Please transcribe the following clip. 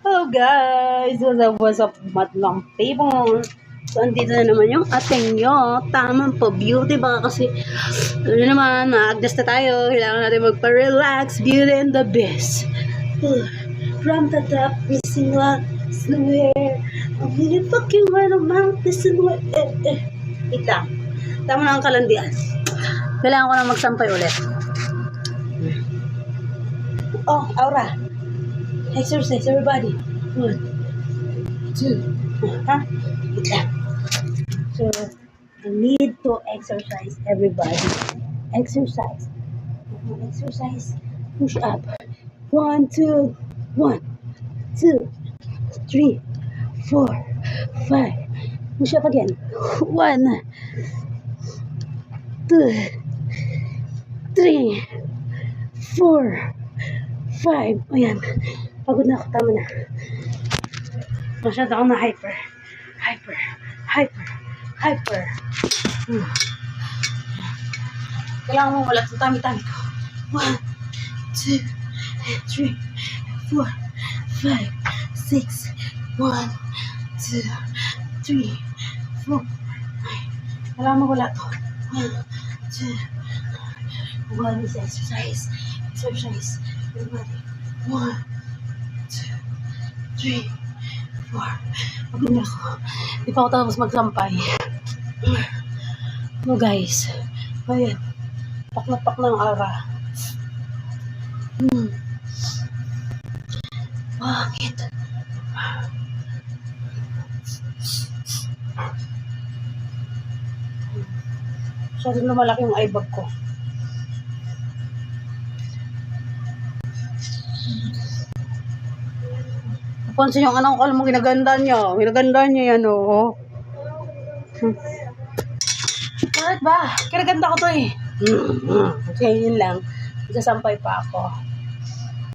Hello guys! What's up, matlang people? So, andito na naman yung ating nyo. Tamang po, beauty. Baka kasi, ano naman, ma-adjust na tayo. Kailangan natin magpa-relax. Beauty and the best. From the top, missing what is nowhere. I'm really fucking right about this and what. Wait lang. Tama na ang kalandian. Kailangan ko na magsampay ulit. Oh, Aura. Exercise, everybody. 1, 2. Huh? Wait lang. So, I need to exercise, everybody. Exercise. Exercise. Push up. 1, 2, 1, 2, 3, 4, 5. Push up again. 1, 2, 3, 4, 5. Ayan. Pagod na ako. Tama na. Masyado ako na hyper. Kailangan mo wala sa tummy-tummy ko. 1, 2, 3, 4, 5, 6, 1, 2, 3, 4. Kailangan mo wala to. 1, 2. 1 is exercise. Exercise. Everybody. 1, 2, 3, 4. Pagod na ako. Di pa ako tapos magsampay. No guys. Ayan. Pak ng ara. Bakit? Masyado na malaki yung eye bag ko. Pansin yung anong alam mo, ginaganda niya. Ginaganda niya yan, oh. Bakit ba? Kinaganda ko to eh. Okay, yun lang. Sasampay pa ako.